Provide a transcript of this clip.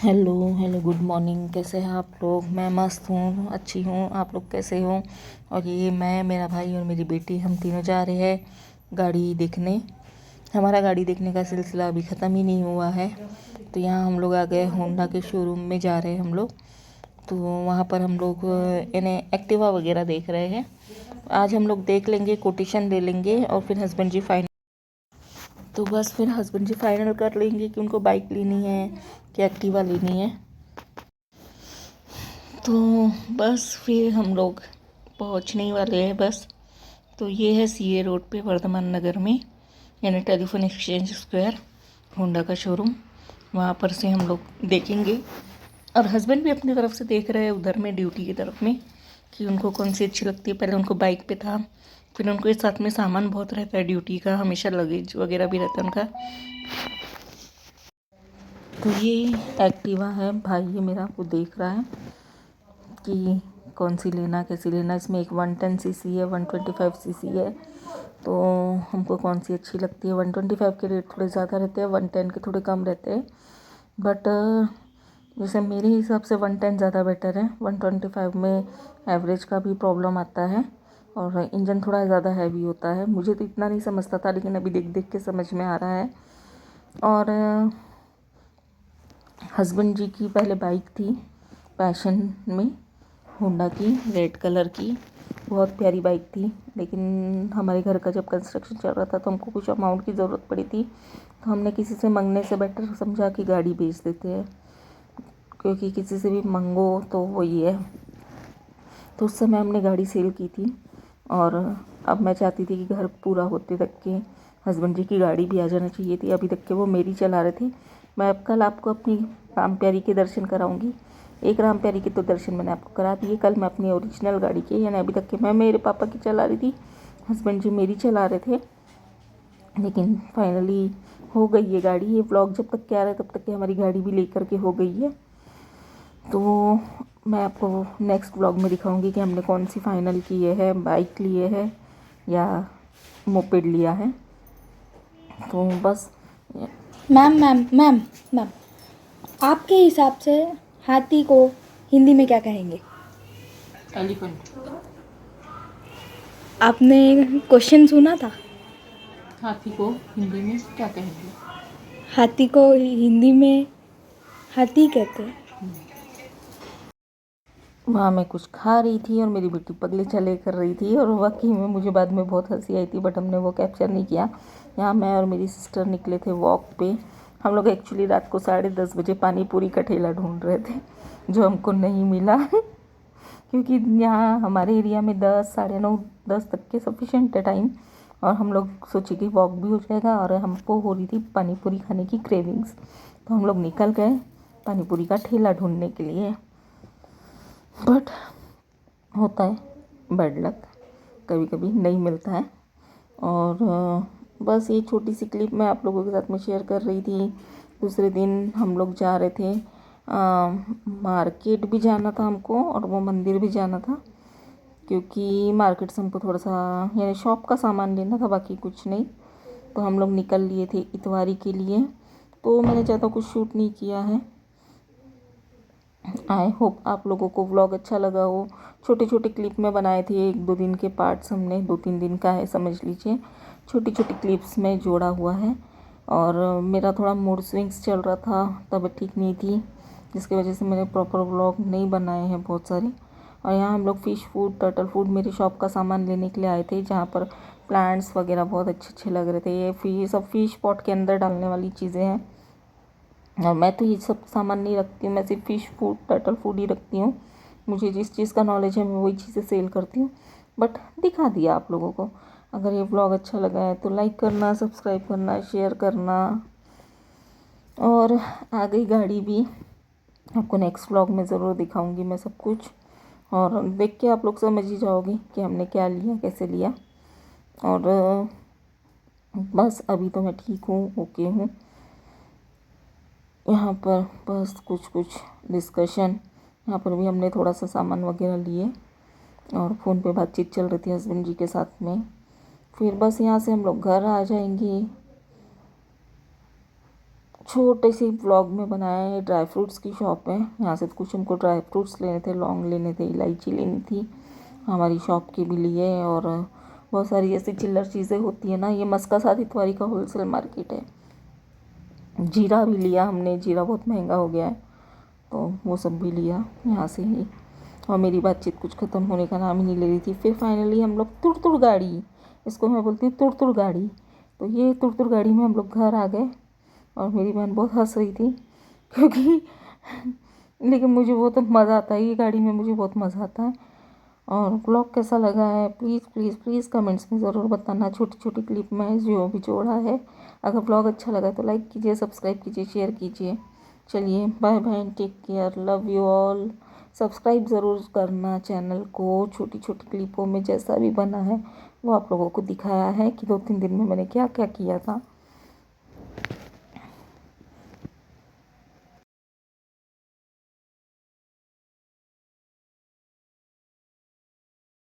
Hello hello, good morning. कैसे हैं आप लोग? मैं मस्त हूँ, अच्छी हूँ। आप लोग कैसे हो? और ये मैं, मेरा भाई और मेरी बेटी, हम तीनों जा रहे हैं गाड़ी देखने। हमारा गाड़ी देखने का सिलसिला अभी ख़त्म ही नहीं हुआ है। तो यहाँ हम लोग आ गए, होंडा के शोरूम में जा रहे हैं हम लोग। तो वहाँ पर हम लोग इन्हें एक्टिवा वगैरह देख रहे हैं। आज हम लोग देख लेंगे, कोटेशन ले लेंगे और फिर हस्बैंड जी फाइनल, तो बस फिर हस्बैंड जी फाइनल कर लेंगे कि उनको बाइक लेनी है कि एक्टिवा लेनी है। तो बस फिर हम लोग पहुंचने ही वाले हैं बस। तो ये है सीए रोड पे, वर्धमान नगर में, यानी टेलीफोन एक्सचेंज स्क्वायर, होंडा का शोरूम। वहाँ पर से हम लोग देखेंगे और हस्बैंड भी अपनी तरफ से देख रहे हैं उधर में, ड्यूटी की तरफ में, कि उनको कौन सी अच्छी लगती है। पहले उनको बाइक पे था, फिर उनको इस साथ में सामान बहुत रहता है ड्यूटी का, हमेशा लगेज वगैरह भी रहता है उनका। तो ये एक्टिवा है, भाई ये मेरा वो देख रहा है कि कौन सी लेना, कैसी लेना। इसमें एक 110 सीसी है, 125 सीसी है। तो हमको कौन सी अच्छी लगती है। 125 के रेट थोड़े ज़्यादा रहते हैं, 110 के थोड़े कम रहते हैं। बट जैसे मेरे हिसाब से 110 ज़्यादा बेटर है। 125 में एवरेज का भी प्रॉब्लम आता है और इंजन थोड़ा ज़्यादा हैवी होता है। मुझे तो इतना नहीं समझता था, लेकिन अभी देख देख के समझ में आ रहा है। और हस्बैंड जी की पहले बाइक थी पैशन में, होंडा की, रेड कलर की, बहुत प्यारी बाइक थी। लेकिन हमारे घर का जब कंस्ट्रक्शन चल रहा था तो हमको कुछ अमाउंट की ज़रूरत पड़ी थी, तो हमने किसी से मांगने से बेटर समझा कि गाड़ी बेच देते हैं, क्योंकि किसी से भी मांगो तो वही है। तो उस समय हमने गाड़ी सेल की थी और अब मैं चाहती थी कि घर पूरा होते तक के हस्बैंड जी की गाड़ी भी आ जाना चाहिए थी। अभी तक के वो मेरी चला रहे थे। मैं अब कल आपको अपनी राम प्यारी के दर्शन कराऊंगी। एक राम प्यारी के तो दर्शन मैंने आपको करा दिए, कल मैं अपनी ओरिजिनल गाड़ी के, यानी अभी तक के मैं मेरे पापा की चला रही थी, हस्बैंड जी मेरी चला रहे थे। लेकिन फाइनली हो गई ये गाड़ी। ये व्लॉग जब तक के आ रहा है तब तक के हमारी गाड़ी भी लेकर के हो गई है। तो मैं आपको नेक्स्ट व्लॉग में दिखाऊंगी कि हमने कौन सी फ़ाइनल किए है, बाइक लिए है या मोपेड लिया है। तो बस। मैम मैम मैम मैम, आपके हिसाब से हाथी को हिंदी में क्या कहेंगे? एलिफेंट। आपने क्वेश्चन सुना था? हाथी को हिंदी में क्या कहेंगे? हाथी को हिंदी में हाथी कहते हैं। वहाँ मैं कुछ खा रही थी और मेरी बेटी पगले चले कर रही थी, और वाकई में मुझे बाद में बहुत हंसी आई थी, बट हमने वो कैप्चर नहीं किया। यहाँ मैं और मेरी सिस्टर निकले थे वॉक पे। हम लोग एक्चुअली रात को 10:30 बजे पानी पूरी का ठेला ढूंढ रहे थे, जो हमको नहीं मिला क्योंकि यहाँ हमारे एरिया में 10, 9:30, 10 तक के सफिशेंट है टाइम। और हम लोग सोचे कि वॉक भी हो जाएगा और हमको हो रही थी पानी पूरी खाने की क्रेविंग्स। तो हम लोग निकल गए पानी पूरी का ठेला ढूंढने के लिए। बट होता है बैड लक, कभी कभी नहीं मिलता है। और बस ये छोटी सी क्लिप मैं आप लोगों के साथ में शेयर कर रही थी। दूसरे दिन हम लोग जा रहे थे, मार्केट भी जाना था हमको और वो मंदिर भी जाना था, क्योंकि मार्केट से हमको थोड़ा सा यानी शॉप का सामान लेना था, बाकी कुछ नहीं। तो हम लोग निकल लिए थे इतवारी के लिए। तो मैंने ज़्यादा कुछ शूट नहीं किया है। आई होप आप लोगों को व्लॉग अच्छा लगा हो। छोटे छोटे क्लिप में बनाए थे, 1-2 दिन के पार्ट्स हमने, 2-3 दिन का है समझ लीजिए। छोटी छोटी क्लिप्स में जोड़ा हुआ है। और मेरा थोड़ा मूड स्विंग्स चल रहा था, तबीयत ठीक नहीं थी, जिसकी वजह से मैंने प्रॉपर व्लॉग नहीं बनाए हैं बहुत सारे। और यहाँ हम लोग फ़िश फूड, टर्टल फूड, मेरी शॉप का सामान लेने के लिए आए थे, जहाँ पर प्लांट्स वगैरह बहुत अच्छे अच्छे लग रहे थे। ये सब फ़िश पॉट के अंदर डालने वाली चीज़ें हैं। और मैं तो ये सब सामान नहीं रखती हूँ, मैं सिर्फ फ़िश फूड, टर्टल फूड ही रखती हूँ। मुझे जिस चीज़ का नॉलेज है मैं वही चीज़ें सेल करती हूँ। बट दिखा दिया आप लोगों को। अगर ये व्लॉग अच्छा लगा है तो लाइक करना, सब्सक्राइब करना, शेयर करना। और आ गई गाड़ी भी, आपको नेक्स्ट व्लॉग में ज़रूर दिखाऊंगी मैं सब कुछ। और देख के आप लोग समझ ही जाओगे कि हमने क्या लिया, कैसे लिया। और बस अभी तो मैं ठीक हूँ, ओके हूँ। यहाँ पर बस कुछ कुछ डिस्कशन, यहाँ पर भी हमने थोड़ा सा सामान वगैरह लिए और फ़ोन पे बातचीत चल रही थी हस्बैंड जी के साथ में। फिर बस यहाँ से हम लोग घर आ जाएंगे। छोटे से व्लॉग में बनाया है। ड्राई फ्रूट्स की शॉप है, यहाँ से कुछ हमको ड्राई फ्रूट्स लेने थे, लौंग लेने थे, इलायची लेनी थी, हमारी शॉप के भी लिए। और बहुत सारी ऐसी चिल्लर चीज़ें होती है ना। ये मस्का साद इतवारी का होलसेल मार्केट है। जीरा भी लिया हमने, जीरा बहुत महंगा हो गया है तो वो सब भी लिया यहाँ से ही। और मेरी बातचीत कुछ ख़त्म होने का नाम ही नहीं ले रही थी। फिर फाइनली हम लोग तुड़ तुड़ गाड़ी, इसको मैं बोलती हूँ तुड़ तुड़ गाड़ी, तो ये तुड़ तुड़ गाड़ी में हम लोग घर आ गए। और मेरी बहन बहुत हंस रही थी क्योंकि लेकिन मुझे बहुत मज़ा आता है, ये गाड़ी में मुझे बहुत मज़ा आता है। और ब्लॉग कैसा लगा है प्लीज़ प्लीज़ प्लीज़ कमेंट्स में ज़रूर बताना। छोटी छोटी क्लिप में जो भी जोड़ा है। अगर ब्लॉग अच्छा लगा तो लाइक कीजिए, सब्सक्राइब कीजिए, शेयर कीजिए। चलिए bye bye, take care, love you all. Subscribe ज़रूर करना चैनल को। छोटी छोटी क्लिपों में जैसा भी बना है वो आप लोगों को दिखाया है कि 2-3 दिन में मैंने क्या क्या किया था।